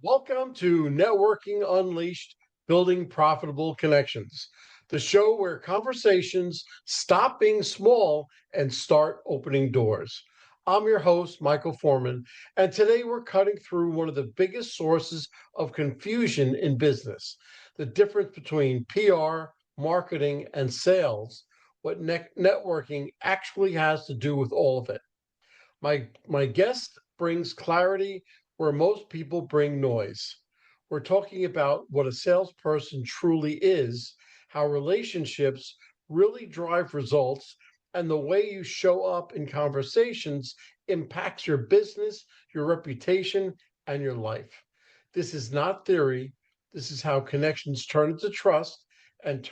Welcome to Networking Unleashed, Building Profitable Connections, the show where conversations stop being small and start opening doors. I'm your host, Michael Foreman, and today we're cutting through one of the biggest sources of confusion in business, the difference between PR, marketing, and sales, what networking actually has to do with all of it. My guest brings clarity where most people bring noise. We're talking about what a salesperson truly is, how relationships really drive results, and the way you show up in conversations impacts your business, your reputation, and your life. This is not theory. This is how connections turn into trust and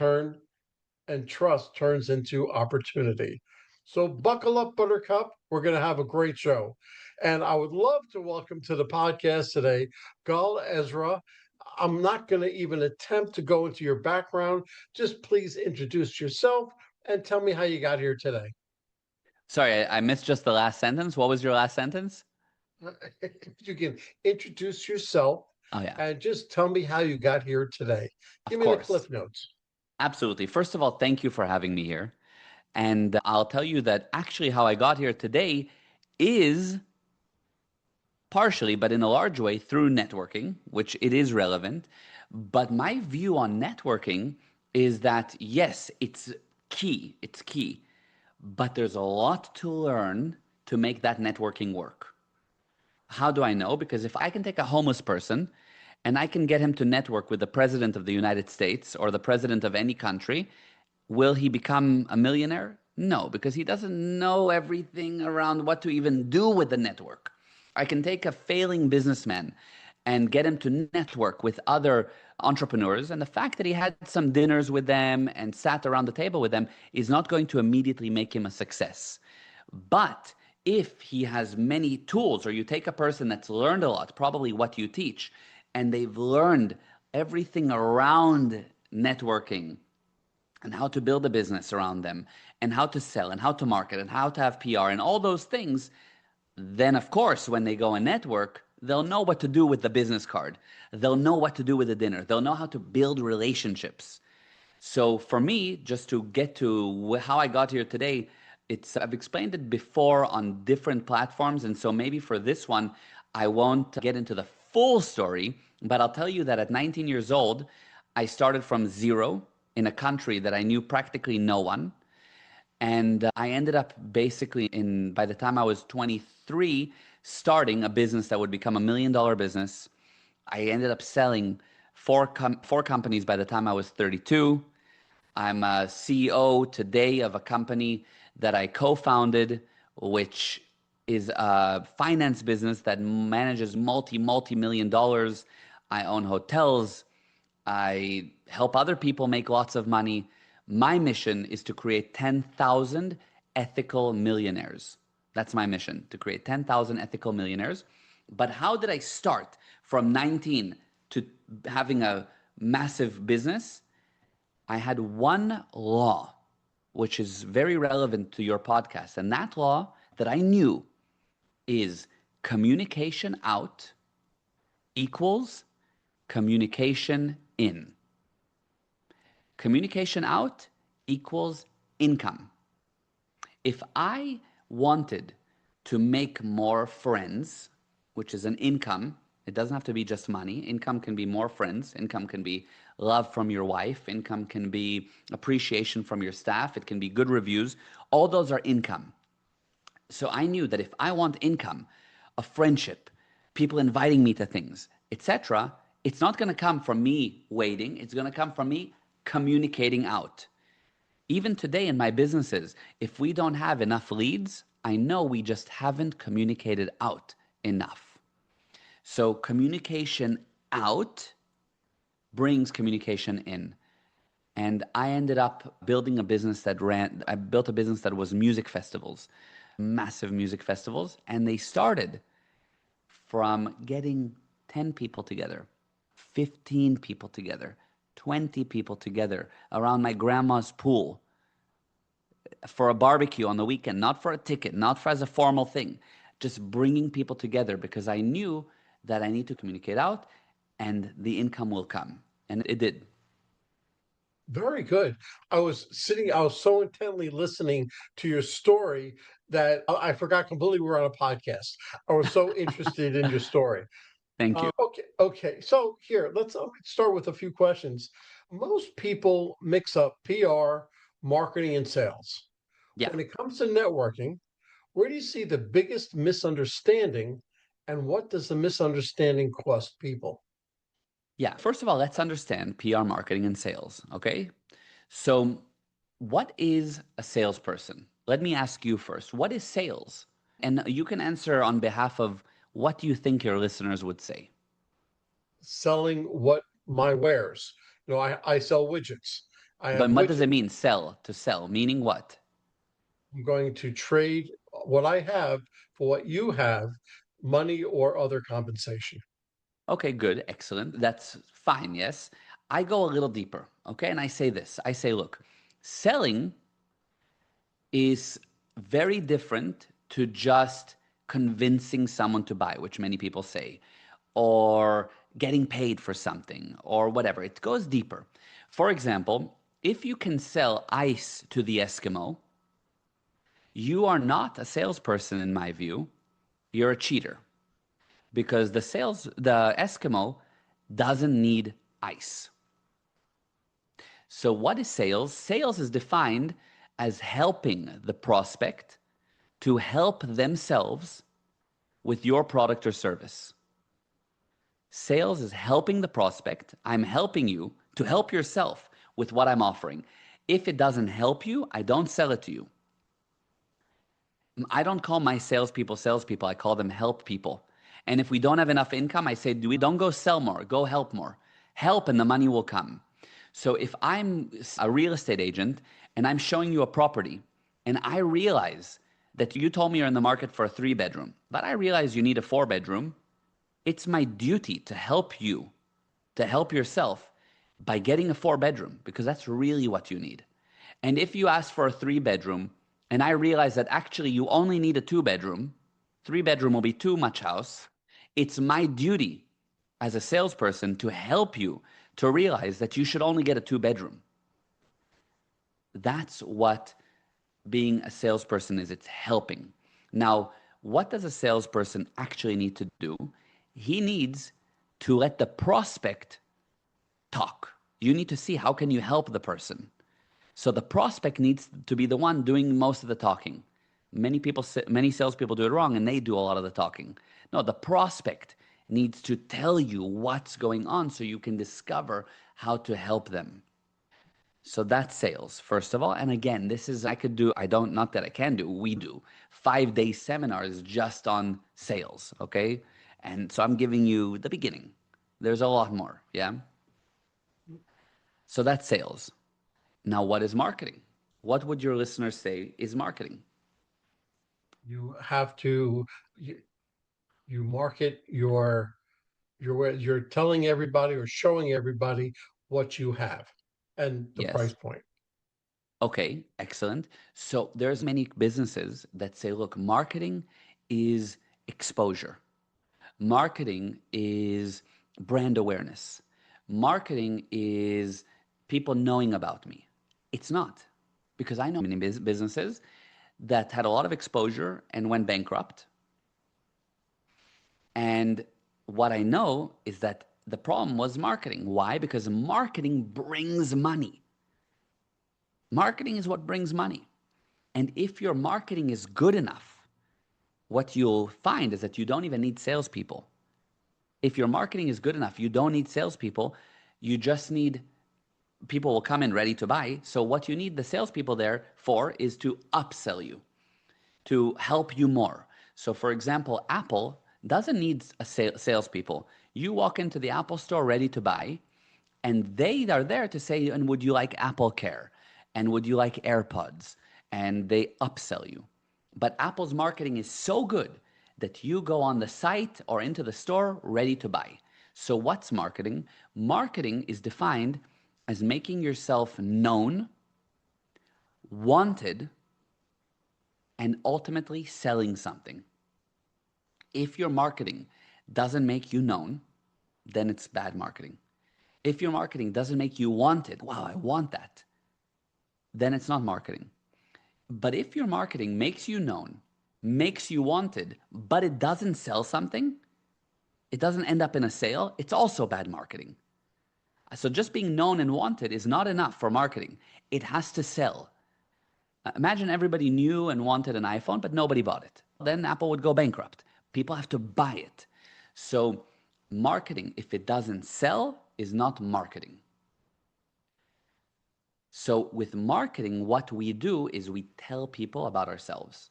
trust turns into opportunity. So buckle up, Buttercup. We're going to have a great show. And I would love to welcome to the podcast today Gal Ezra. I'm not going to even attempt to go into your background. Just please introduce yourself and tell me how you got here today. Sorry, I missed just the last sentence. What was your last sentence? You can introduce yourself Oh, yeah, and just tell me how you got here today. Give of me the course. cliff notes. Absolutely. First of all, thank you for having me here. And I'll tell you that actually how I got here today is partially, but in a large way, through networking, which it is relevant. But my view on networking is that yes, it's key. It's key. But there's a lot to learn to make that networking work. How do I know? Because if I can take a homeless person and I can get him to network with the president of the United States or the president of any country, will he become a millionaire? No, because he doesn't know everything around what to even do with the network. I can take a failing businessman and get him to network with other entrepreneurs. And the fact that he had some dinners with them and sat around the table with them is not going to immediately make him a success. But if he has many tools, or you take a person that's learned a lot, probably what you teach, and they've learned everything around networking and how to build a business around them and how to sell and how to market and how to have PR and all those things, then of course, when they go and network, they'll know what to do with the business card. They'll know what to do with the dinner. They'll know how to build relationships. So for me, just to get to how I got here today, it's I've explained it before on different platforms, and so maybe for this one, I won't get into the full story, but I'll tell you that at 19 years old, I started from zero in a country that I knew practically no one. And I ended up basically by the time I was 23, starting a business that would become $1 million business. I ended up selling four companies by the time I was 32. I'm a CEO today of a company that I co-founded, which is a finance business that manages multi-million dollars. I own hotels. I help other people make lots of money. My mission is to create 10,000 ethical millionaires. That's my mission, to create 10,000 ethical millionaires. But how did I start from 19 to having a massive business? I had one law, which is very relevant to your podcast. And that law that I knew is communication out equals communication in. Communication out equals income. If I wanted to make more friends, which is an income, it doesn't have to be just money. Income can be more friends. Income can be love from your wife. Income can be appreciation from your staff. It can be good reviews. All those are income. So I knew that if I want income, a friendship, people inviting me to things, etc., it's not going to come from me waiting. It's going to come from me communicating out. Even today in my businesses, if we don't have enough leads, I know we just haven't communicated out enough. So communication out brings communication in. And I ended up building a business I built a business that was music festivals, massive music festivals. And they started from getting 10 people together, 15 people together, 20 people together around my grandma's pool for a barbecue on the weekend, not for a ticket, not for as a formal thing, just bringing people together because I knew that I need to communicate out, and the income will come. And it did. Very good. I was so intently listening to your story that I forgot completely we were on a podcast. I was so interested in your story. Thank you. Okay. So here, let's start with a few questions. Most people mix up PR, marketing, and sales. Yeah. When it comes to networking, where do you see the biggest misunderstanding, and what does the misunderstanding cost people? Yeah. First of all, let's understand PR, marketing, and sales. Okay. So, what is a salesperson? Let me ask you first. What is sales? And you can answer on behalf of what you think your listeners would say. Selling what my wares. I sell widgets. I have But what does widgets. it mean, sell? To sell, meaning what? I'm going to trade what I have for what you have, money or other compensation. Okay, good, excellent. That's fine, yes. I go a little deeper, okay? And I say this I say, look, selling is very different to just convincing someone to buy, which many people say, or getting paid for something, or whatever. It goes deeper. For example, if you can sell ice to the Eskimo, you are not a salesperson, in my view. You're a cheater because the Eskimo doesn't need ice. So, what is sales? Sales is defined as helping the prospect to help themselves with your product or service. Sales is helping the prospect. I'm helping you to help yourself with what I'm offering. If it doesn't help you, I don't sell it to you. I don't call my salespeople, I call them help people. And if we don't have enough income, I say, don't go sell more, go help more. Help and the money will come. So if I'm a real estate agent and I'm showing you a property and I realize that you told me you're in the market for a 3-bedroom, but I realize you need a 4-bedroom, it's my duty to help you, to help yourself by getting a 4-bedroom because that's really what you need. And if you ask for a 3-bedroom and I realize that actually you only need a 2-bedroom, 3-bedroom will be too much house, it's my duty as a salesperson to help you to realize that you should only get a 2-bedroom. That's what being a salesperson is. It's helping. Now, what does a salesperson actually need to do? He needs to let the prospect talk. You need to see how can you help the person. So the prospect needs to be the one doing most of the talking. Many salespeople do it wrong, and they do a lot of the talking. No, the prospect needs to tell you what's going on so you can discover how to help them. So that's sales, first of all. And again, this is, I could do, I don't, not that I can do, we do 5-day seminars just on sales, okay? And so I'm giving you the beginning. There's a lot more, yeah? So that's sales. Now, what is marketing? What would your listeners say is marketing? You have to you, you market you're telling everybody or showing everybody what you have and the price Yes. point. Okay, excellent. So there's many businesses that say, look, marketing is exposure. Marketing is brand awareness. Marketing is people knowing about me. It's not, because I know many businesses that had a lot of exposure and went bankrupt. And what I know is that the problem was marketing. Why? Because marketing brings money. Marketing is what brings money. And if your marketing is good enough, what you'll find is that you don't even need salespeople. If your marketing is good enough, you don't need salespeople. You just need people will come in ready to buy. So what you need the salespeople there for is to upsell you, to help you more. So for example, Apple doesn't need a salespeople. You walk into the Apple store ready to buy, and they are there to say, and would you like Apple Care? And would you like AirPods? And they upsell you. But Apple's marketing is so good that you go on the site or into the store ready to buy. So what's marketing? Marketing is defined as making yourself known, wanted, and ultimately selling something. If your marketing doesn't make you known, then it's bad marketing. If your marketing doesn't make you wanted, wow, I want that, then it's not marketing. But if your marketing makes you known, makes you wanted, but it doesn't sell something, it doesn't end up in a sale, it's also bad marketing. So just being known and wanted is not enough for marketing. It has to sell. Imagine everybody knew and wanted an iPhone, but nobody bought it. Then Apple would go bankrupt. People have to buy it. So marketing, if it doesn't sell, is not marketing. So with marketing, what we do is we tell people about ourselves.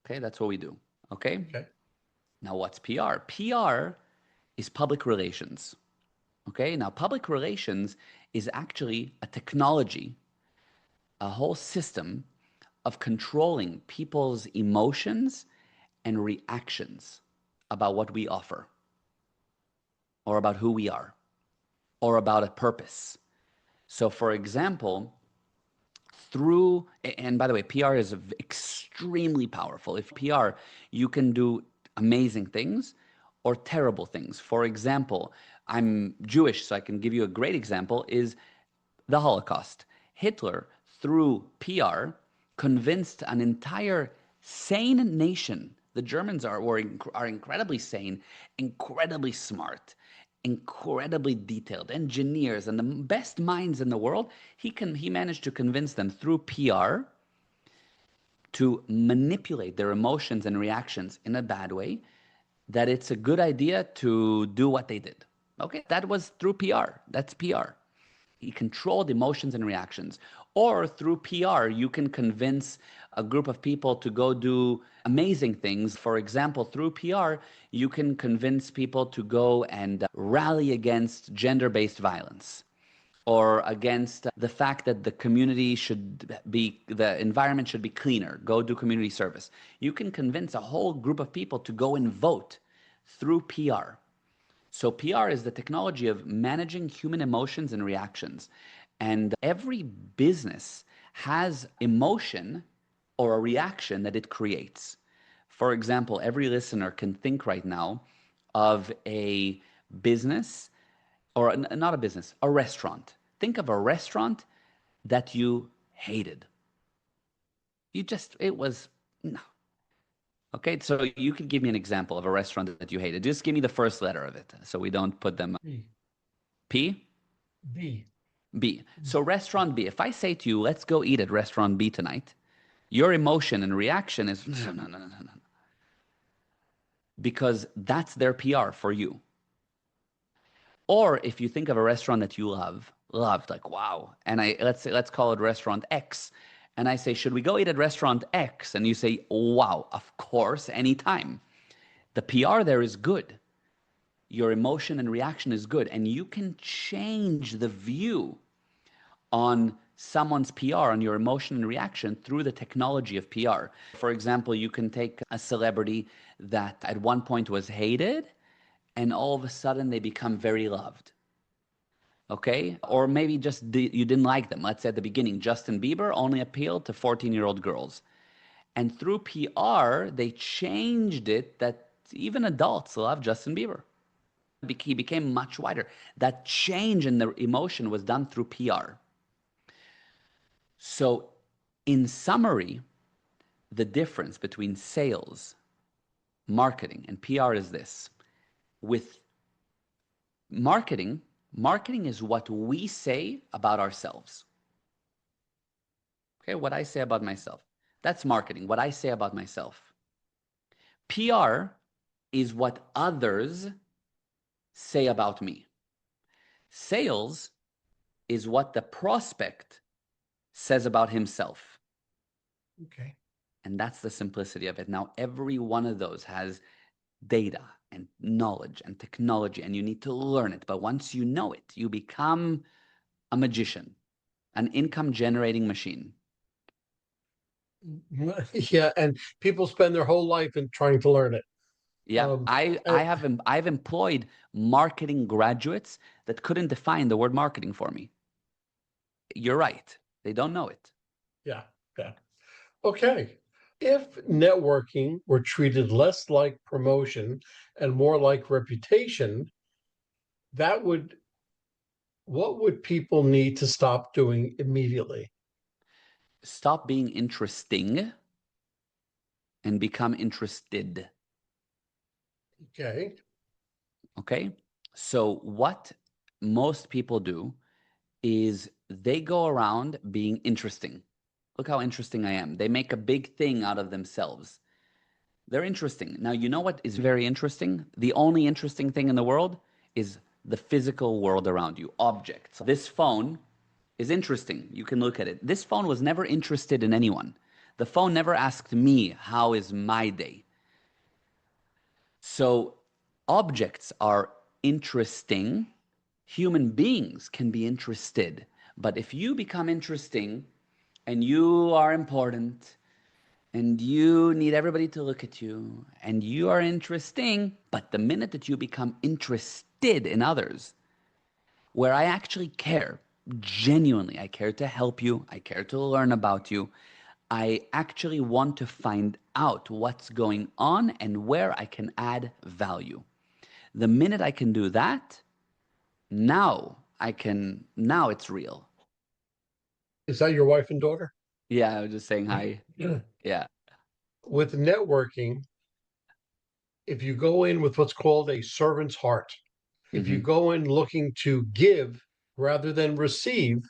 Okay, that's what we do. Okay? Okay. Now what's PR? PR is public relations. Okay, now public relations is actually a technology, a whole system of controlling people's emotions and reactions about what we offer, or about who we are, or about a purpose. So for example, and by the way, PR is extremely powerful. If PR, you can do amazing things or terrible things. For example, I'm Jewish, so I can give you a great example, is the Holocaust. Hitler, through PR, convinced an entire sane nation. The Germans are incredibly sane, incredibly smart, incredibly detailed, engineers, and the best minds in the world. He managed to convince them through PR to manipulate their emotions and reactions in a bad way, that it's a good idea to do what they did. Okay, that was through PR. That's PR. He controlled emotions and reactions. Or through PR, you can convince a group of people to go do amazing things. For example, through PR, you can convince people to go and rally against gender-based violence, or against the fact that the environment should be cleaner. Go do community service. You can convince a whole group of people to go and vote through PR. So PR is the technology of managing human emotions and reactions. And every business has emotion or a reaction that it creates. For example, every listener can think right now of a business, or not a business, a restaurant. Think of a restaurant that you hated. No. Okay, so you could give me an example of a restaurant that you hated. Just give me the first letter of it so we don't put them. B. P? B. B. So restaurant B. If I say to you, let's go eat at restaurant B tonight, your emotion and reaction is no. Because that's their PR for you. Or if you think of a restaurant that you loved, like, wow, and let's call it restaurant X, and I say, should we go eat at restaurant X? And you say, wow, of course, anytime. The PR there is good. Your emotion and reaction is good, and you can change the view on someone's PR, on your emotion and reaction through the technology of PR. For example, you can take a celebrity that at one point was hated, and all of a sudden they become very loved. Okay? Or maybe just you didn't like them. Let's say at the beginning, Justin Bieber only appealed to 14-year-old girls. And through PR, they changed it that even adults love Justin Bieber. He became much wider. That change in the emotion was done through PR. So in summary, the difference between sales, marketing, and PR is this. With marketing is what we say about ourselves. Okay, what I say about myself. That's marketing, what I say about myself. PR is what others say about me. Sales is what the prospect says about himself. Okay. And that's the simplicity of it. Now, every one of those has data and knowledge and technology, and you need to learn it. But once you know it, you become a magician, an income generating machine. Yeah, and people spend their whole life in trying to learn it. Yeah, And I've employed marketing graduates that couldn't define the word marketing for me. You're right. They don't know it. yeah, yeah. Okay. If networking were treated less like promotion and more like reputation, that would what would people need to stop doing immediately? Stop being interesting and become interested. Okay. Okay. So, what most people do is they go around being interesting. Look how interesting I am. They make a big thing out of themselves. They're interesting. Now, you know what is very interesting? The only interesting thing in the world is the physical world around you, objects. This phone is interesting. You can look at it. This phone was never interested in anyone. The phone never asked me, how is my day? So objects are interesting. Human beings can be interested. But if you become interesting and you are important and you need everybody to look at you and you are interesting, but the minute that you become interested in others, where I actually care, genuinely, I care to help you, I care to learn about you, I actually want to find out what's going on and where I can add value. The minute I can do that, now it's real. Is that your wife and daughter? Yeah, I was just saying hi. Yeah. With networking, if you go in with what's called a servant's heart, if you Hmm. go in looking to give rather than receive,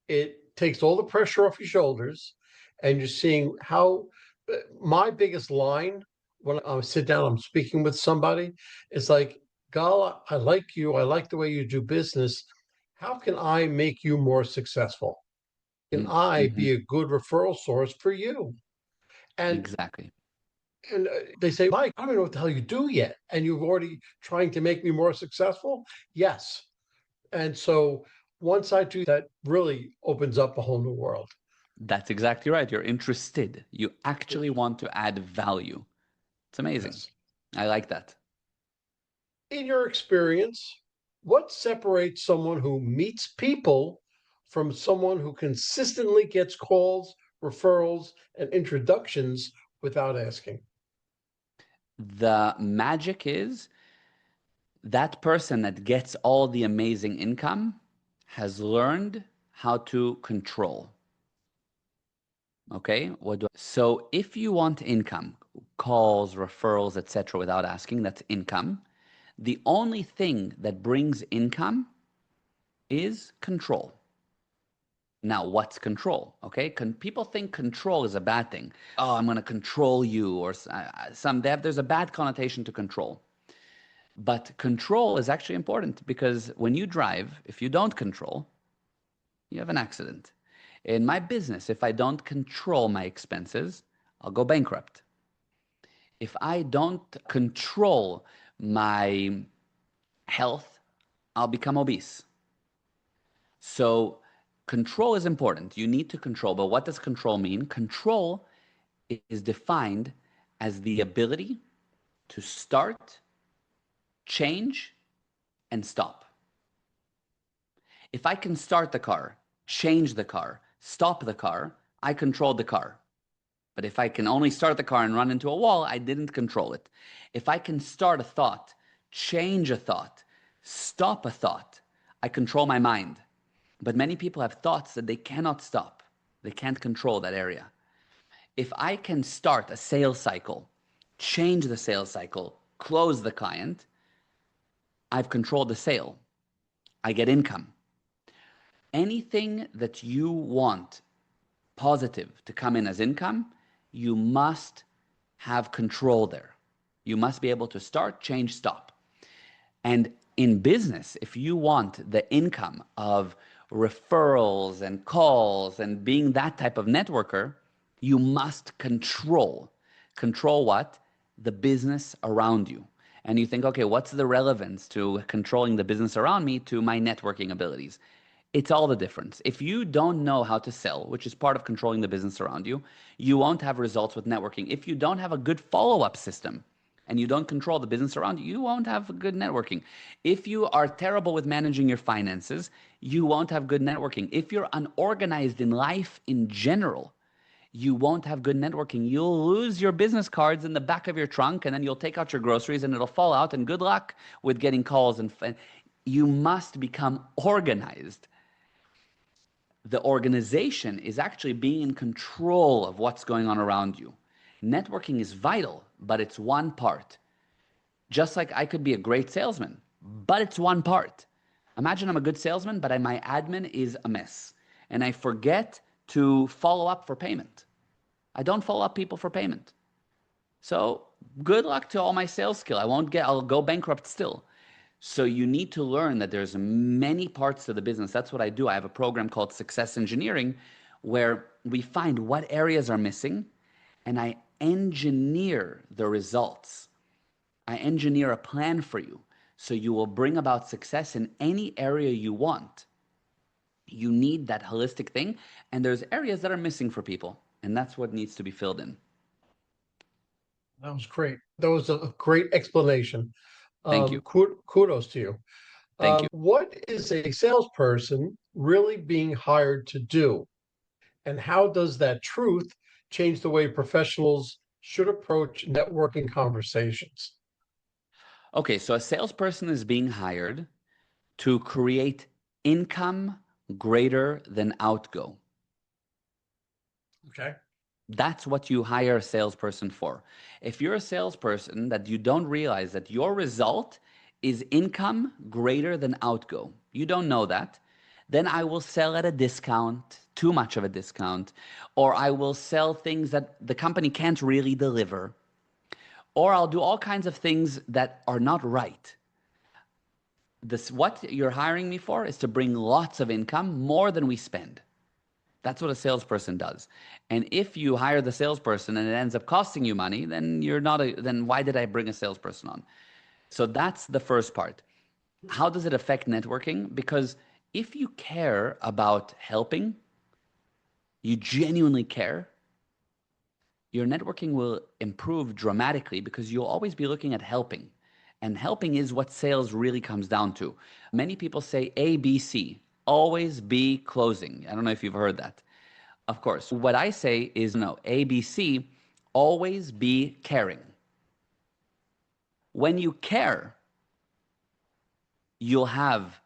it takes all the pressure off your shoulders and you're seeing how my biggest line when I sit down, I'm speaking with somebody, it's like, Gal, I like you. I like the way you do business. How can I make you more successful? Can I Hmm. be a good referral source for you? And Exactly. and they say, Mike, I don't know what the hell you do yet. And you've already trying to make me more successful? Yes. And so once I do that, really opens up a whole new world. That's exactly right. You're interested. You actually want to add value. It's amazing. Yes. I like that. In your experience, what separates someone who meets people from someone who consistently gets calls, referrals, and introductions without asking? The magic is that person that gets all the amazing income has learned how to control. Okay? So if you want income, calls, referrals, etc., without asking, that's income. The only thing that brings income is control. Now, what's control? Okay, people think control is a bad thing. Oh, I'm going to control you, or there's a bad connotation to control. But control is actually important because when you drive, if you don't control, you have an accident. In my business, if I don't control my expenses, I'll go bankrupt. If I don't control my health, I'll become obese. So control is important. You need to control. But what does control mean? Control is defined as the ability to start, change, and stop. If I can start the car, change the car, stop the car, I controlled the car. But if I can only start the car and run into a wall, I didn't control it. If I can start a thought, change a thought, stop a thought, I control my mind. But many people have thoughts that they cannot stop. They can't control that area. If I can start a sales cycle, change the sales cycle, close the client, I've controlled the sale. I get income. Anything that you want positive to come in as income, you must have control there. You must be able to start, change, stop. And in business, if you want the income of referrals and calls and being that type of networker, you must control. Control what? The business around you. And you think, okay, what's the relevance to controlling the business around me to my networking abilities? It's all the difference. If you don't know how to sell, which is part of controlling the business around you, you won't have results with networking. If you don't have a good follow up system, and you don't control the business around you, you won't have good networking. If you are terrible with managing your finances, you won't have good networking. If you're unorganized in life in general, you won't have good networking. You'll lose your business cards in the back of your trunk, and then you'll take out your groceries and it'll fall out, and good luck with getting calls. And you must become organized. The organization is actually being in control of what's going on around you. Networking is vital, but it's one part. Just like I could be a great salesman, but it's one part. Imagine I'm a good salesman, but my admin is a mess. And I forget to follow up for payment. I don't follow up people for payment. So good luck to all my sales skill. I'll go bankrupt still. So you need to learn that there's many parts to the business. That's what I do. I have a program called Success Engineering where we find what areas are missing and I engineer the results. I engineer a plan for you so you will bring about success in any area you want. You need that holistic thing, and there's areas that are missing for people, and that's what needs to be filled in. That was great. That was a great explanation. Thank you. Kudos to you. Thank you. What is a salesperson really being hired to do? And how does that truth change the way professionals should approach networking conversations? Okay, so a salesperson is being hired to create income greater than outgo. Okay. That's what you hire a salesperson for. If you're a salesperson that you don't realize that your result is income greater than outgo, you don't know that, then I will sell at a discount, too much of a discount, or I will sell things that the company can't really deliver, or I'll do all kinds of things that are not right. What you're hiring me for is to bring lots of income, more than we spend. That's what a salesperson does. And if you hire the salesperson and it ends up costing you money, then then why did I bring a salesperson on? So that's the first part. How does it affect networking? Because if you care about helping, you genuinely care, your networking will improve dramatically because you'll always be looking at helping. And helping is what sales really comes down to. Many people say ABC, always be closing. I don't know if you've heard that. Of course, what I say is no, ABC, always be caring. When you care, you'll have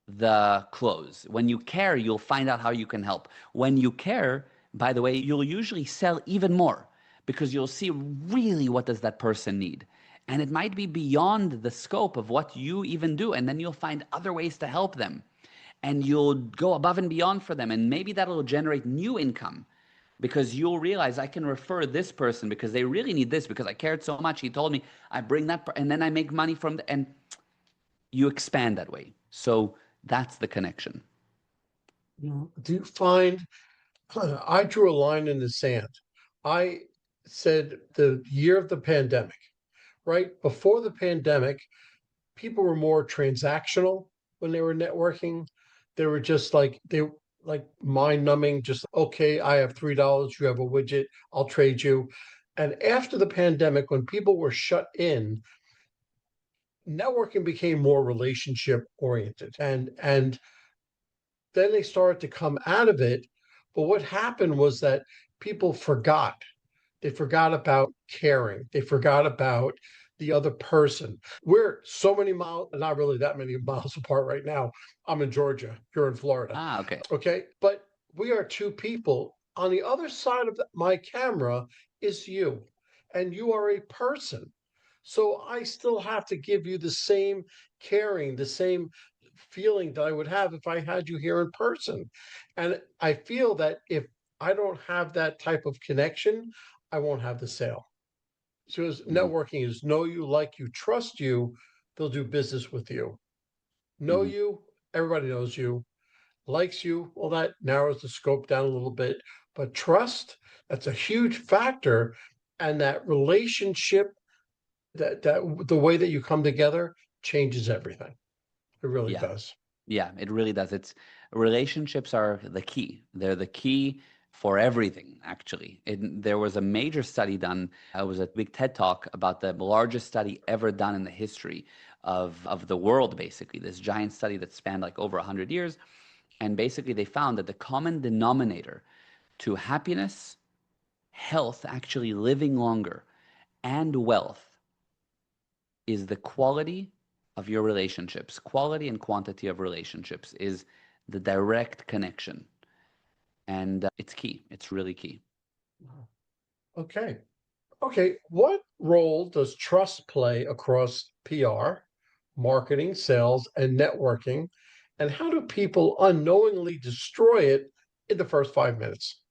the close. When you care, you'll find out how you can help. When you care, by the way, you'll usually sell even more because you'll see really what does that person need. And it might be beyond the scope of what you even do. And then you'll find other ways to help them. And you'll go above and beyond for them. And maybe that'll generate new income because you'll realize I can refer this person because they really need this because I cared so much. He told me I bring that, and then I make money from and you expand that way. So that's the connection. Do you find I drew a line in the sand? I said the year of the pandemic, right? Before the pandemic, people were more transactional when they were networking. They were just like mind numbing, just okay, I have $3, you have a widget, I'll trade you. And after the pandemic, when people were shut in, networking became more relationship oriented. And then they started to come out of it. But what happened was that people forgot. They forgot about caring. They forgot about the other person. We're so many miles, not really that many miles apart right now. I'm in Georgia. You're in Florida. Ah, okay. Okay. But we are two people. On the other side of my camera is you, and you are a person. So I still have to give you the same caring, the same feeling that I would have if I had you here in person. And I feel that if I don't have that type of connection, I won't have the sale. So Mm-hmm. networking is know you, like you, trust you, they'll do business with you. Know Mm-hmm. you, everybody knows you, likes you, well, that narrows the scope down a little bit. But trust, that's a huge factor. And that relationship, that the way that you come together changes everything. It really Yeah. does. Yeah, it really does. Relationships are the key. They're the key for everything, actually. There was a major study done. It was a big TED talk about the largest study ever done in the history of the world, basically. This giant study that spanned like over 100 years. And basically, they found that the common denominator to happiness, health, actually living longer, and wealth is the quality of your relationships. Quality and quantity of relationships is the direct connection. And it's key. It's really key. Okay. Okay. What role does trust play across PR, marketing, sales, and networking? And how do people unknowingly destroy it in the first 5 minutes?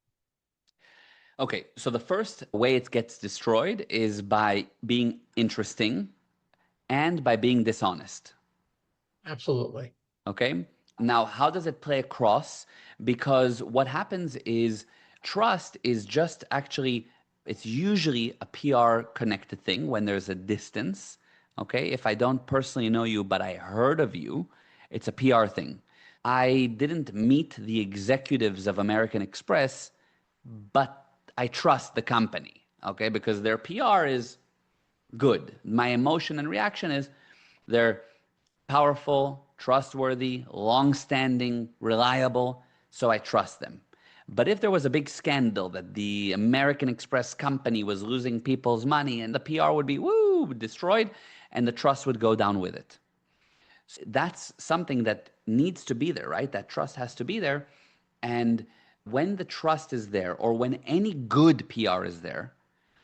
Okay, so the first way it gets destroyed is by being interesting and by being dishonest. Absolutely. Okay. Now, how does it play across? Because what happens is trust is just actually, it's usually a PR connected thing when there's a distance. Okay. If I don't personally know you, but I heard of you, it's a PR thing. I didn't meet the executives of American Express, but I trust the company. Okay. Because their PR is good. My emotion and reaction is they're powerful, trustworthy, long-standing, reliable, so I trust them. But if there was a big scandal that the American Express company was losing people's money and the PR would be destroyed and the trust would go down with it. So that's something that needs to be there, right? That trust has to be there. And when the trust is there or when any good PR is there,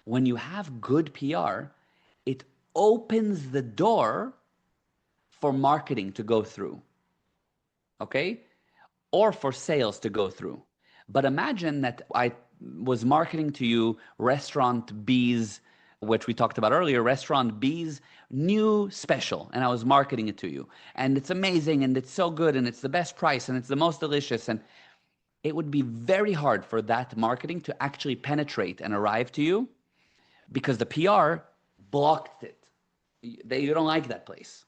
when you have good PR, it opens the door for marketing to go through, okay? Or for sales to go through. But imagine that I was marketing to you restaurant B's, which we talked about earlier, restaurant B's new special, and I was marketing it to you. And it's amazing, and it's so good, and it's the best price, and it's the most delicious. And it would be very hard for that marketing to actually penetrate and arrive to you because the PR blocked it. You don't like that place.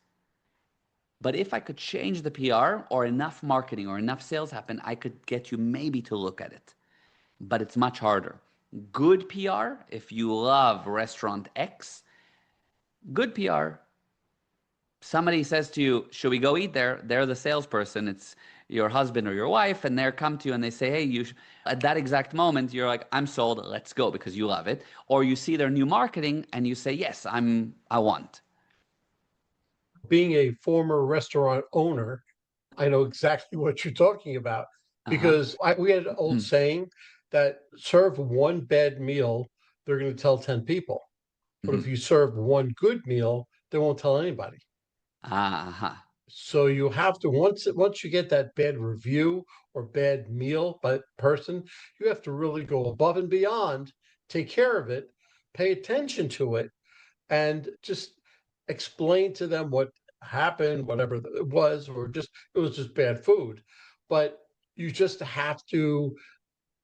But if I could change the PR or enough marketing or enough sales happen, I could get you maybe to look at it. But it's much harder. Good PR, if you love restaurant X, good PR, somebody says to you, should we go eat there? They're the salesperson. It's your husband or your wife, and they come to you and they say, hey, at that exact moment, you're like, I'm sold, let's go because you love it. Or you see their new marketing and you say, yes, I want. Being a former restaurant owner, I know exactly what you're talking about Uh-huh. because we had an old saying that serve one bad meal, they're going to tell 10 people. But if you serve one good meal, they won't tell anybody. Uh-huh. So you have to once you get that bad review or bad meal by person, you have to really go above and beyond, take care of it, pay attention to it, and just explain to them what happened, whatever it was, or just it was just bad food. But you just have to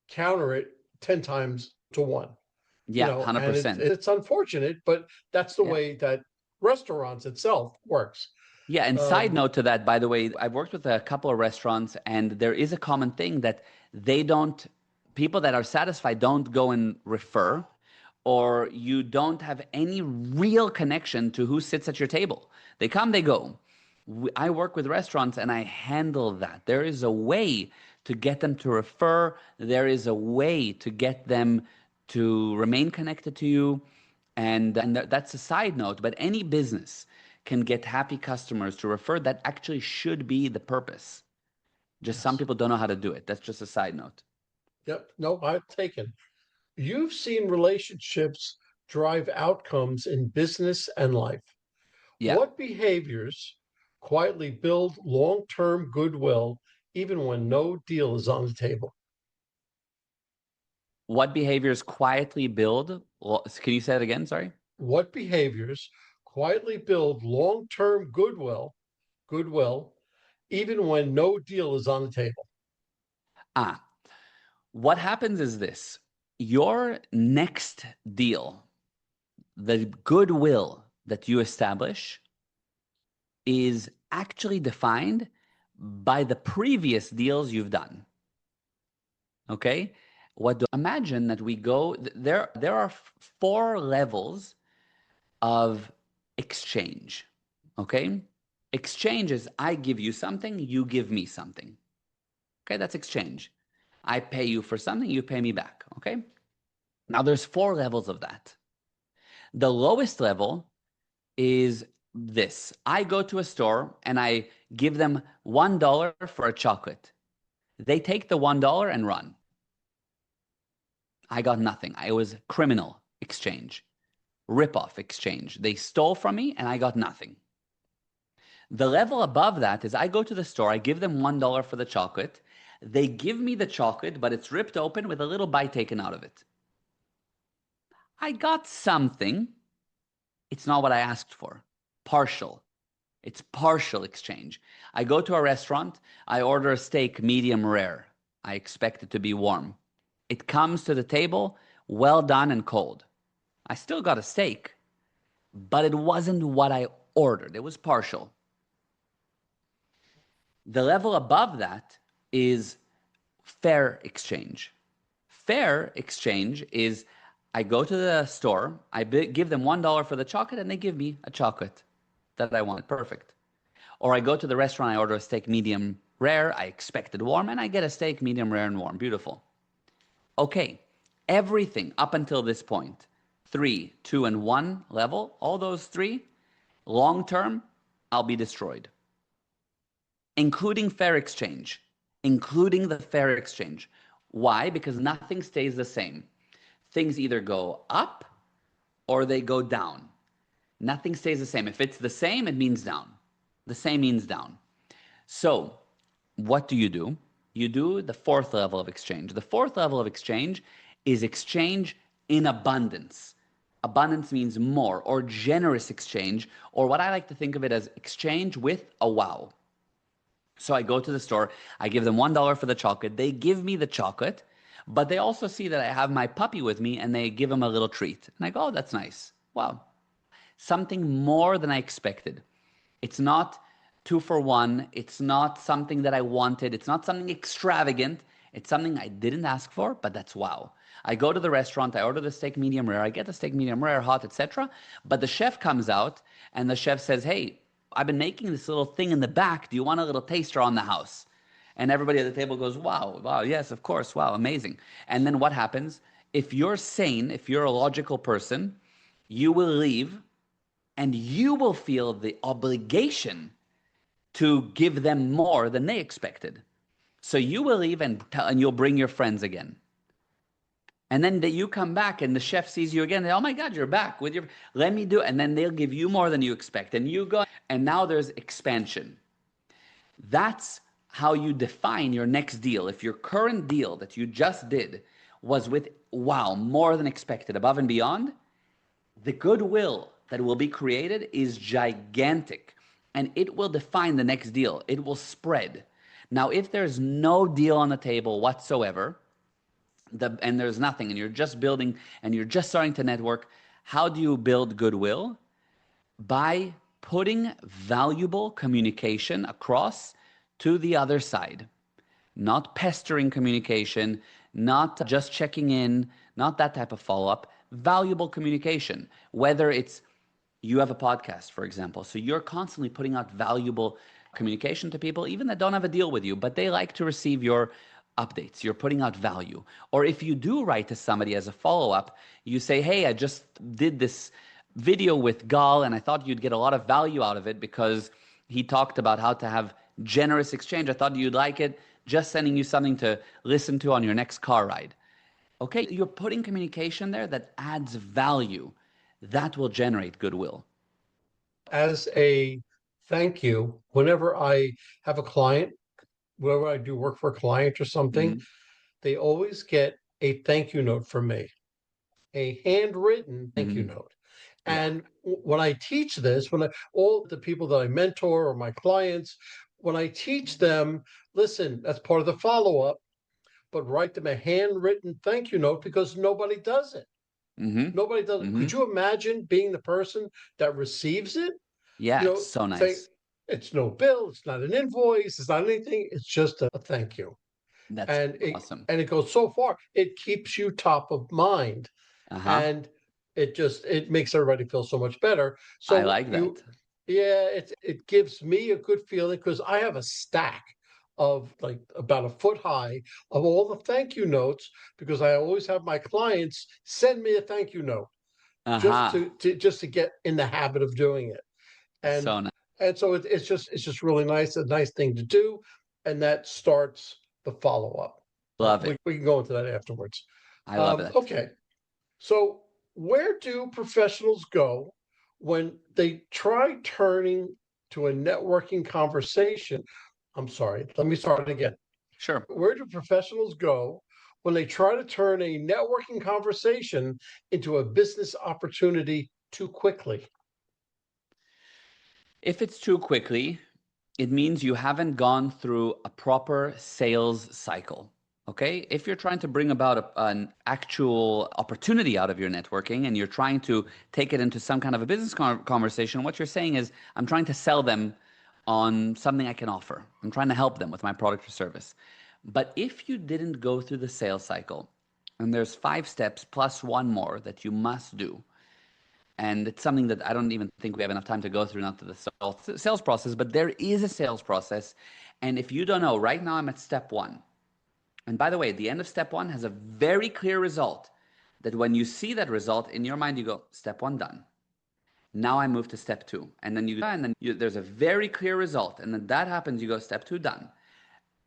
counter it 10 times to one, Yeah, and 100%. it's unfortunate, but that's the Yeah. way that restaurants itself works. Yeah, and side Um, note to that, by the way, I've worked with a couple of restaurants, and there is a common thing that they don't, people that are satisfied don't go and refer, or you don't have any real connection to who sits at your table. They come, they go. I work with restaurants and I handle that. There is a way to get them to refer, there is a way to get them to remain connected to you. And that's a side note, but any business can get happy customers to refer. That actually should be the purpose. Just some yes. people don't know how to do it. That's just a side note. Yep. No, I've taken. You've seen relationships drive outcomes in business and life. Yeah. What behaviors quietly build long term goodwill even when no deal is on the table? What behaviors quietly build? Well, can you say it again? Sorry. What behaviors quietly build long term goodwill, even when no deal is on the table? Ah, what happens is this: your next deal, the goodwill that you establish, is actually defined by the previous deals you've done. Okay? Imagine that we go there are four levels of exchange. Okay? Exchange is I give you something, you give me something. Okay, that's exchange. I pay you for something, you pay me back. Okay? Now, there's 4 levels of that. The lowest level is this. I go to a store and I give them $1 for a chocolate. They take the $1 and run. I got nothing. It was criminal exchange, ripoff exchange. They stole from me and I got nothing. The level above that is I go to the store, I give them $1 for the chocolate. They give me the chocolate, but it's ripped open with a little bite taken out of it. I got something. It's not what I asked for. Partial. It's partial exchange. I go to a restaurant, I order a steak medium rare. I expect it to be warm. It comes to the table, well done and cold. I still got a steak, but it wasn't what I ordered. It was partial. The level above that is fair exchange. Fair exchange is I go to the store, I give them $1 for the chocolate, and they give me a chocolate that I wanted. Perfect. Or I go to the restaurant, I order a steak medium rare, I expect it warm, and I get a steak medium rare and warm. Beautiful. Okay, everything up until this point, 3, 2, and 1 level, all those 3, long term, I'll be destroyed. Including fair exchange. Including the fair exchange. Why? Because nothing stays the same. Things either go up or they go down. Nothing stays the same. If it's the same, it means down. The same means down. So what do? You do the 4th level of exchange. The 4th level of exchange is exchange in abundance. Abundance means more, or generous exchange, or what I like to think of it as exchange with a wow. So I go to the store, I give them $1 for the chocolate, they give me the chocolate, but they also see that I have my puppy with me and they give him a little treat. And I go, oh, that's nice. Wow. Something more than I expected. It's not 2 for 1. It's not something that I wanted. It's not something extravagant. It's something I didn't ask for, but that's wow. I go to the restaurant, I order the steak medium rare, I get the steak medium rare, hot, etc. But the chef comes out and the chef says, hey, I've been making this little thing in the back. Do you want a little taster on the house? And everybody at the table goes, wow, wow, yes, of course, wow, amazing. And then what happens? If you're sane, if you're a logical person, you will leave and you will feel the obligation to give them more than they expected. So you will leave and you'll bring your friends again. And then you come back and the chef sees you again. Oh my God, you're back with your, let me do it. And then they'll give you more than you expect. And you go, and now there's expansion. That's how you define your next deal. If your current deal that you just did was with, wow, more than expected, above and beyond, the goodwill that will be created is gigantic. And it will define the next deal. It will spread. Now, if there's no deal on the table whatsoever, and there's nothing, and you're just building, and you're just starting to network, how do you build goodwill? By putting valuable communication across to the other side. Not pestering communication, not just checking in, not that type of follow-up. Valuable communication. Whether it's, you have a podcast, for example, so you're constantly putting out valuable communication to people, even that don't have a deal with you, but they like to receive your updates. You're putting out value. Or if you do write to somebody as a follow-up, you say, hey, I just did this video with Gal and I thought you'd get a lot of value out of it because he talked about how to have generous exchange. I thought you'd like it. Just sending you something to listen to on your next car ride. Okay, you're putting communication there that adds value. That will generate goodwill. As a thank you, whenever I have a client, whenever I do work for a client or something, they always get a thank you note from me, a handwritten thank you note. Yeah. And when I teach this, all the people that I mentor or my clients, when I teach them, listen, that's part of the follow-up, but write them a handwritten thank you note because nobody does it. Nobody does it. Could you imagine being the person that receives it? Yeah, You know, so say, nice. it's no bill, it's not an invoice, it's not anything, it's just a thank you. That's And awesome. it goes so far, it keeps you top of mind. Uh-huh. And it makes everybody feel so much better. I So like that. yeah, it gives me a good feeling because I have a stack of like about a foot high of all the thank you notes, because I always have my clients send me a thank you note just Uh-huh. to get in the habit of doing it. And So nice. so it's just really nice, a nice thing to do, and that starts the follow up. Love it. We can go into that afterwards. I love it. Okay, so where do professionals go when they try turning to a networking conversation? I'm sorry, let me start again. Sure. Where do professionals go when they try to turn a networking conversation into a business opportunity too quickly? If it's too quickly, it means you haven't gone through a proper sales cycle. Okay. If you're trying to bring about an actual opportunity out of your networking and you're trying to take it into some kind of a business conversation, what you're saying is, I'm trying to sell them on something I can offer. I'm trying to help them with my product or service. But if you didn't go through the sales cycle, and there's 5 steps plus one more that you must do, and it's something that I don't even think we have enough time to go through, not to the sales process, but there is a sales process. And if you don't know, right now I'm at step 1. And by the way, the end of step 1 has a very clear result that when you see that result in your mind, you go, step 1 done. Now I move to step 2. And then there's a very clear result. And then that happens, you go, step 2 done.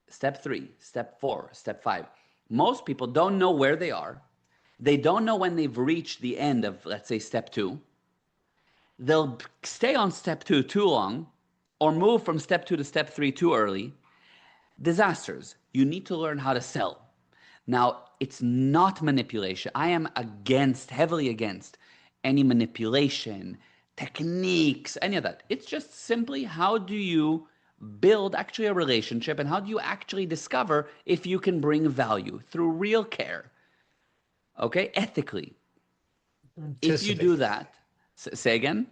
Step 3, step 4, step 5. Most people don't know where they are. They don't know when they've reached the end of, let's say, step 2. They'll stay on step 2 too long, or move from step 2 to step 3 too early. Disasters. You need to learn how to sell. Now, it's not manipulation. I am heavily against any manipulation, techniques, any of that. It's just simply, how do you build actually a relationship, and how do you actually discover if you can bring value through real care? Okay, ethically. If you Authenticity. do that, say again?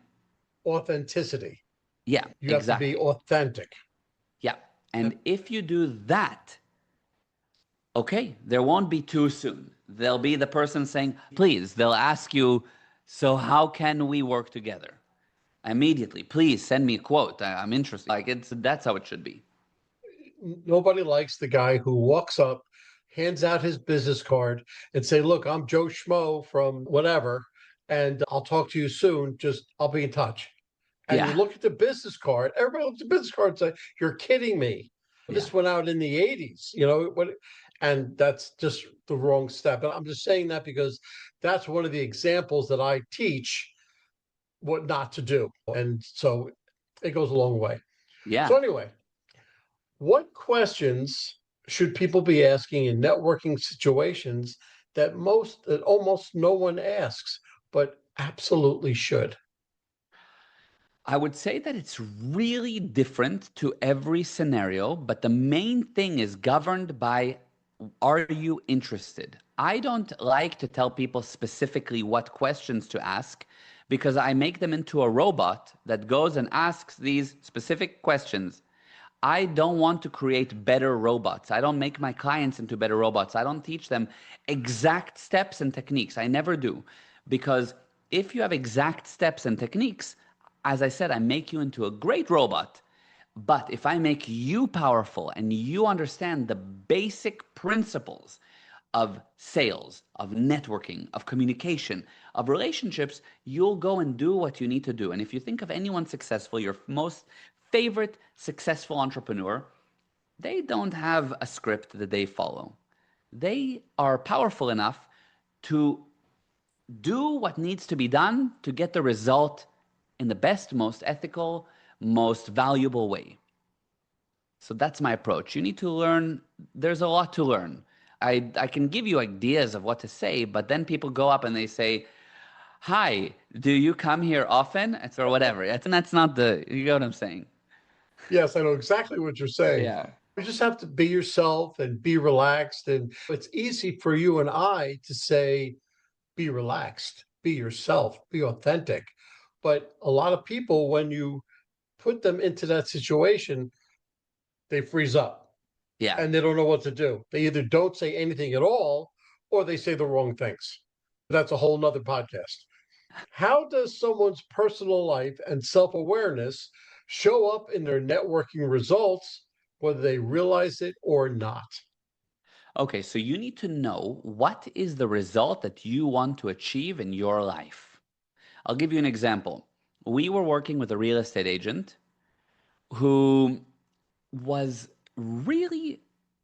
Authenticity. Yeah, You have to be exactly. authentic. Yeah. And if you do that, okay, there won't be too soon. There'll be the person saying, please, they'll ask you, so how can we work together? Immediately, please send me a quote. I'm interested. That's how it should be. Nobody likes the guy who walks up, hands out his business card, and say, "Look, I'm Joe Schmo from whatever, and I'll talk to you soon. Just I'll be in touch." And you Yeah. look at the business card. Everybody looks at the business card and say, "You're kidding me." Yeah. This went out in the '80s, what? And that's just the wrong step. And I'm just saying that because that's one of the examples that I teach what not to do, and so it goes a long way. Yeah. So anyway, what questions should people be asking in networking situations that almost no one asks, but absolutely should? I would say that it's really different to every scenario, but the main thing is governed by, are you interested? I don't like to tell people specifically what questions to ask, because I make them into a robot that goes and asks these specific questions. I don't want to create better robots. I don't make my clients into better robots. I don't teach them exact steps and techniques. I never do. Because if you have exact steps and techniques, as I said, I make you into a great robot. But if I make you powerful and you understand the basic principles of sales, of networking, of communication, of relationships, you'll go and do what you need to do. And if you think of anyone successful, your most favorite successful entrepreneur, they don't have a script that they follow. They are powerful enough to do what needs to be done to get the result in the best, most ethical, most valuable way. So that's my approach. You need to learn. There's a lot to learn. I can give you ideas of what to say, but then people go up and they say, hi, do you come here often? It's or whatever. And that's not you know what I'm saying? Yes, I know exactly what you're saying. Yeah. You just have to be yourself and be relaxed. And it's easy for you and I to say, be relaxed, be yourself, be authentic. But a lot of people, when you put them into that situation, they freeze up Yeah. and they don't know what to do. They either don't say anything at all or they say the wrong things. That's a whole nother podcast. How does someone's personal life and self awareness show up in their networking results whether they realize it or not. Okay, so you need to know what is the result that you want to achieve in your life. I'll give you an example. We were working with a real estate agent who was really,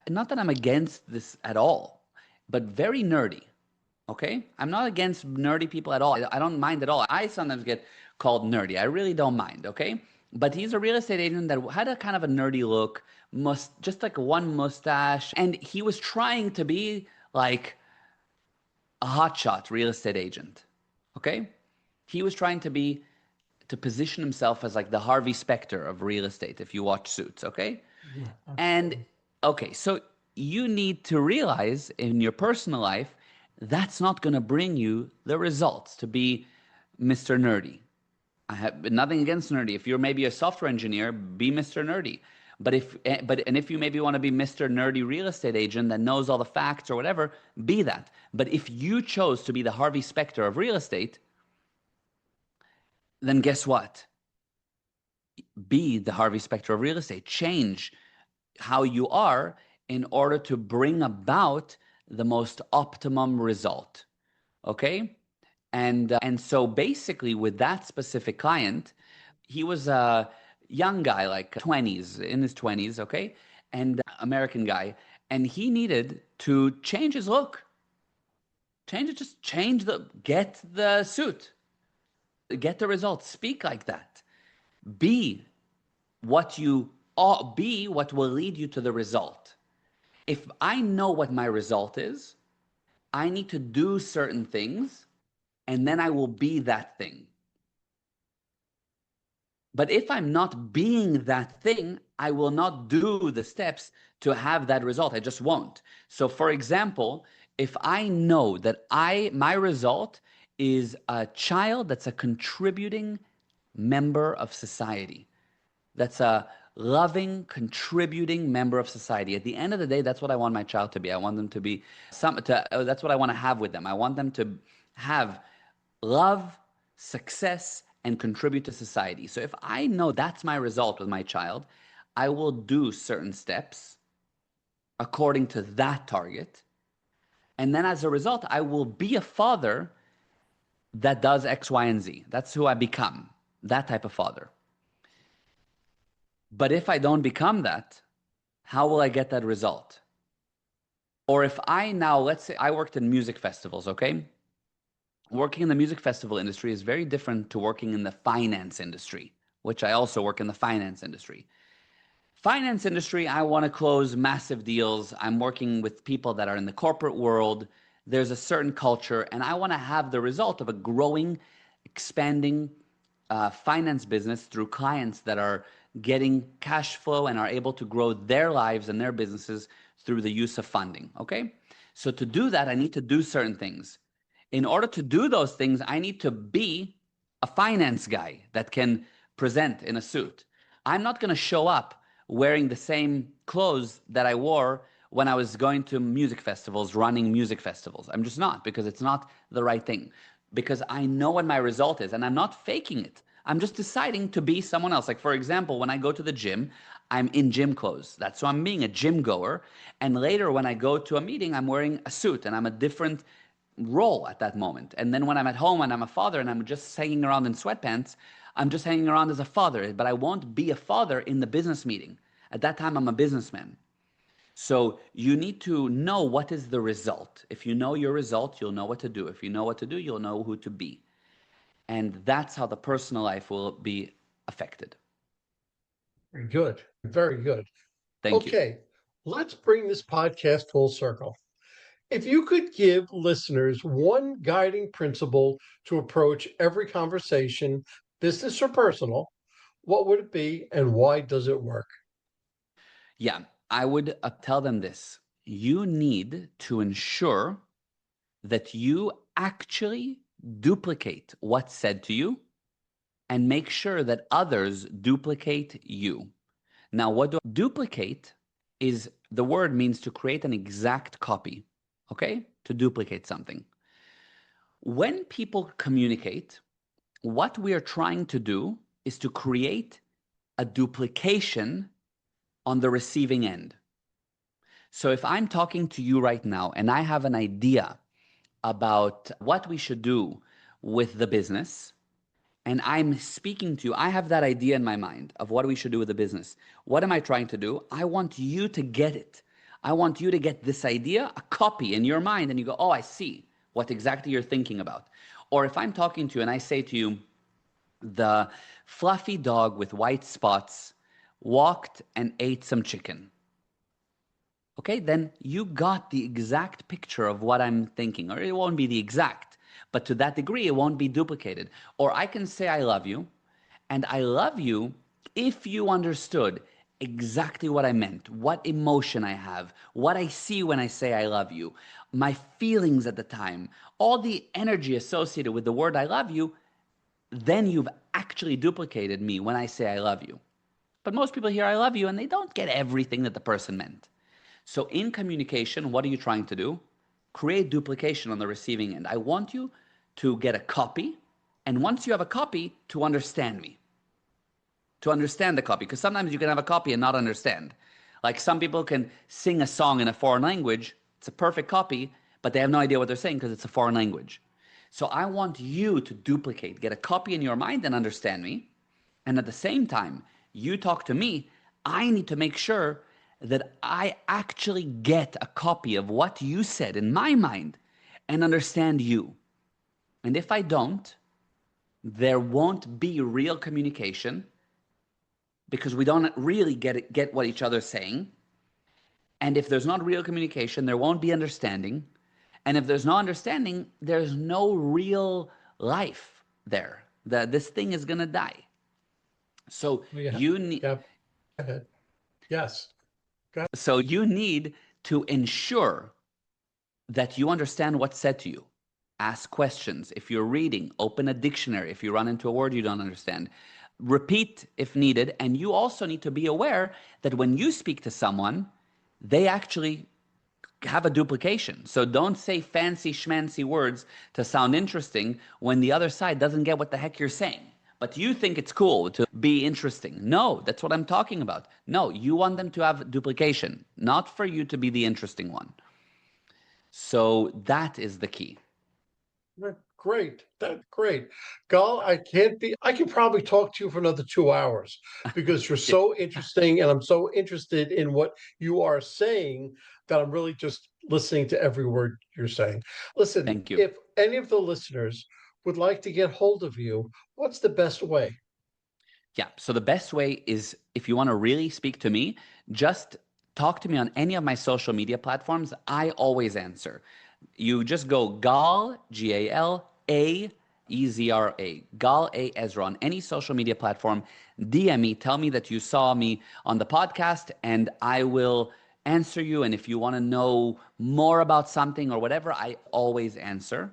not that I'm against this at all, but very nerdy. Okay? I'm not against nerdy people at all. I don't mind at all. I sometimes get called nerdy. I really don't mind. Okay? But he's a real estate agent that had a kind of a nerdy look, just like one mustache. And he was trying to be like a hotshot real estate agent. Okay? He was trying to position himself as like the Harvey Specter of real estate if you watch Suits, okay? Yeah, And absolutely. okay, so you need to realize in your personal life that's not going to bring you the results to be Mr. Nerdy. I have nothing against nerdy. If you're maybe a software engineer, be Mr. Nerdy. But if you maybe want to be Mr. Nerdy real estate agent that knows all the facts or whatever, be that. But if you chose to be the Harvey Specter of real estate, then guess what? Be the Harvey Specter of real estate. Change how you are in order to bring about the most optimum result. Okay? And so basically with that specific client, he was a young guy, like 20s, in his 20s, okay? And American guy. And he needed to change his look. Get the suit, get the results, speak like that. Be what you ought, be what will lead you to the result. If I know what my result is, I need to do certain things and then I will be that thing. But if I'm not being that thing, I will not do the steps to have that result. I just won't. So for example, if I know that my result is a child that's a contributing member of society, that's a loving, contributing member of society. At the end of the day, that's what I want my child to be. I want them to be that's what I want to have with them. I want them to have love, success, and contribute to society. So if I know that's my result with my child, I will do certain steps according to that target. And then as a result, I will be a father that does X, Y, and Z. That's who I become, that type of father. But if I don't become that, how will I get that result? Or if I now, let's say I worked in music festivals, okay? Working in the music festival industry is very different to working in the finance industry, which I also work in the finance industry. Finance industry, I want to close massive deals. I'm working with people that are in the corporate world. There's a certain culture, and I want to have the result of a growing, expanding finance business through clients that are getting cash flow and are able to grow their lives and their businesses through the use of funding. Okay? So to do that, I need to do certain things. In order to do those things, I need to be a finance guy that can present in a suit. I'm not going to show up wearing the same clothes that I wore when I was going to music festivals, running music festivals. I'm just not, because it's not the right thing. Because I know what my result is and I'm not faking it. I'm just deciding to be someone else. Like, for example, when I go to the gym, I'm in gym clothes. So I'm being a gym goer. And later, when I go to a meeting, I'm wearing a suit and I'm a different role at that moment. And then when I'm at home and I'm a father and I'm just hanging around in sweatpants, I'm just hanging around as a father, but I won't be a father in the business meeting. At that time, I'm a businessman. So you need to know what is the result. If you know your result, you'll know what to do. If you know what to do, you'll know who to be. And that's how the personal life will be affected. Very good. Very good. Thank you. Okay, let's bring this podcast full circle. If you could give listeners one guiding principle to approach every conversation, business or personal, what would it be and why does it work? Yeah, I would tell them this. You need to ensure that you actually duplicate what's said to you and make sure that others duplicate you. Now, what do duplicate is the word means to create an exact copy, okay? To duplicate something. When people communicate, what we are trying to do is to create a duplication on the receiving end. So if I'm talking to you right now and I have an idea about what we should do with the business, and I'm speaking to you, I have that idea in my mind of what we should do with the business. What am I trying to do? I want you to get it. I want you to get this idea, a copy in your mind, and you go, oh, I see what exactly you're thinking about. Or if I'm talking to you and I say to you, the fluffy dog with white spots walked and ate some chicken. Okay, then you got the exact picture of what I'm thinking, or it won't be the exact, but to that degree, it won't be duplicated. Or I can say I love you, and I love you if you understood exactly what I meant, what emotion I have, what I see when I say I love you, my feelings at the time, all the energy associated with the word I love you, then you've actually duplicated me when I say I love you. But most people hear I love you and they don't get everything that the person meant. So in communication, what are you trying to do? Create duplication on the receiving end. I want you to get a copy, and once you have a copy, to understand me, to understand the copy, because sometimes you can have a copy and not understand. Like some people can sing a song in a foreign language, it's a perfect copy, but they have no idea what they're saying because it's a foreign language. So I want you to duplicate, get a copy in your mind and understand me. And at the same time, you talk to me, I need to make sure that I actually get a copy of what you said in my mind and understand you. And if I don't, there won't be real communication because we don't really get what each other's saying. And if there's not real communication, there won't be understanding. And if there's no understanding, there's no real life there. This thing is going to die. So Yeah. you need, Yeah. Go ahead. Yes. Go ahead. so you need to ensure that you understand what's said to you. Ask questions. If you're reading, open a dictionary. If you run into a word you don't understand, repeat if needed. And you also need to be aware that when you speak to someone, they actually have a duplication. So don't say fancy schmancy words to sound interesting when the other side doesn't get what the heck you're saying. But you think it's cool to be interesting. No, that's what I'm talking about. No, you want them to have duplication, not for you to be the interesting one. So that is the key. Great. That's great. Gal, I can probably talk to you for another 2 hours because you're so interesting and I'm so interested in what you are saying that I'm really just listening to every word you're saying. Listen, Thank you. if any of the listeners would like to get hold of you, what's the best way? Yeah. So the best way is if you want to really speak to me, just talk to me on any of my social media platforms. I always answer. You just go Gal, Galezra, Gal A. Ezra on any social media platform. DM me, tell me that you saw me on the podcast, and I will answer you. And if you want to know more about something or whatever, I always answer.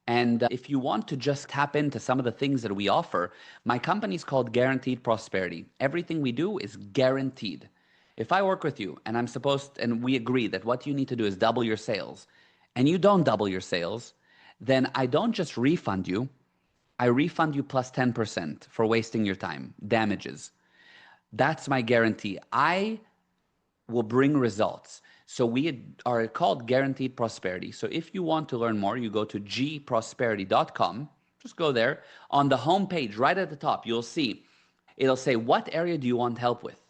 And if you want to just tap into some of the things that we offer, my company is called Guaranteed Prosperity. Everything we do is guaranteed. If I work with you and and we agree that what you need to do is double your sales, and you don't double your sales, then I don't just refund you, I refund you plus 10% for wasting your time, damages. That's my guarantee. I will bring results. So we are called Guaranteed Prosperity. So if you want to learn more, you go to gprosperity.com. Just go there. On the home page, right at the top, you'll see, it'll say, what area do you want help with?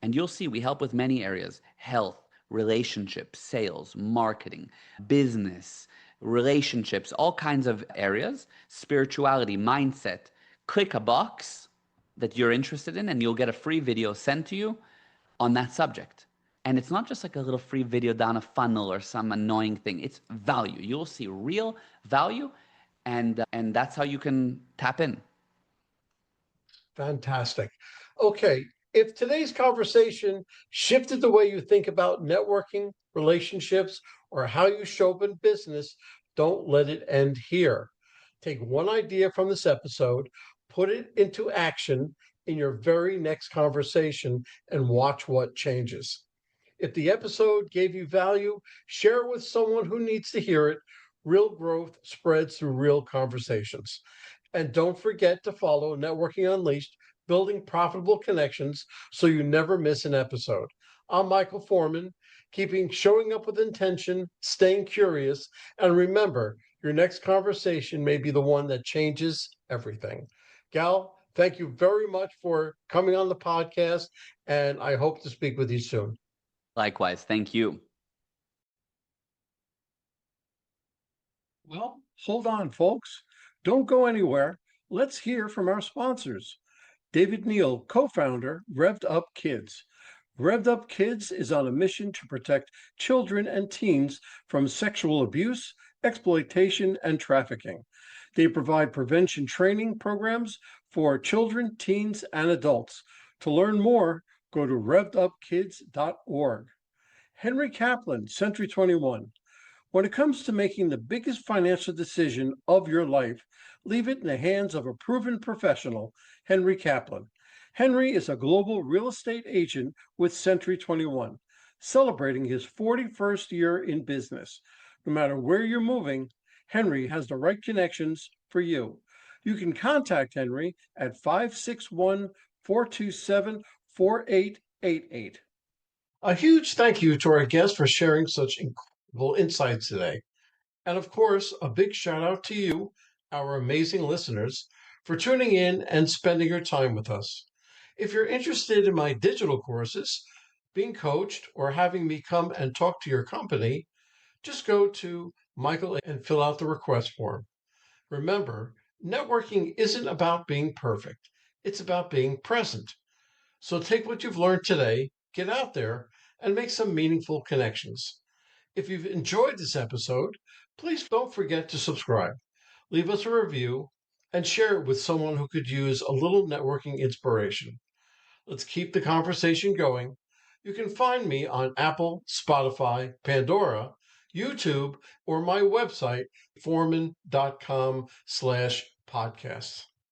And you'll see we help with many areas: health, relationships, sales, marketing, business, relationships, all kinds of areas, spirituality, mindset. Click a box that you're interested in, and you'll get a free video sent to you on that subject. And it's not just like a little free video down a funnel or some annoying thing. It's value. You'll see real value, and that's how you can tap in. Fantastic. Okay, if today's conversation shifted the way you think about networking, relationships, or how you show up in business, don't let it end here. Take one idea from this episode, put it into action in your very next conversation, and watch what changes. If the episode gave you value, share it with someone who needs to hear it. Real growth spreads through real conversations. And don't forget to follow Networking Unleashed building profitable connections so you never miss an episode. I'm Michael Foreman, showing up with intention, staying curious, and remember, your next conversation may be the one that changes everything. Gal, thank you very much for coming on the podcast, and I hope to speak with you soon. Likewise, thank you. Well, hold on, folks. Don't go anywhere. Let's hear from our sponsors. David Neal, co-founder, Revved Up Kids. Revved Up Kids is on a mission to protect children and teens from sexual abuse, exploitation, and trafficking. They provide prevention training programs for children, teens, and adults. To learn more, go to revvedupkids.org. Henry Kaplan, Century 21. When it comes to making the biggest financial decision of your life, leave it in the hands of a proven professional, Henry Kaplan. Henry is a global real estate agent with Century 21, celebrating his 41st year in business. No matter where you're moving, Henry has the right connections for you. You can contact Henry at 561 427 4888. A huge thank you to our guest for sharing such incredible insights today. And of course, a big shout out to you, our amazing listeners, for tuning in and spending your time with us. If you're interested in my digital courses, being coached, or having me come and talk to your company, just go to Michael and fill out the request form. Remember, networking isn't about being perfect, it's about being present. So take what you've learned today, get out there, and make some meaningful connections. If you've enjoyed this episode, please don't forget to subscribe, leave us a review, and share it with someone who could use a little networking inspiration. Let's keep the conversation going. You can find me on Apple, Spotify, Pandora, YouTube, or my website, forman.com/podcasts.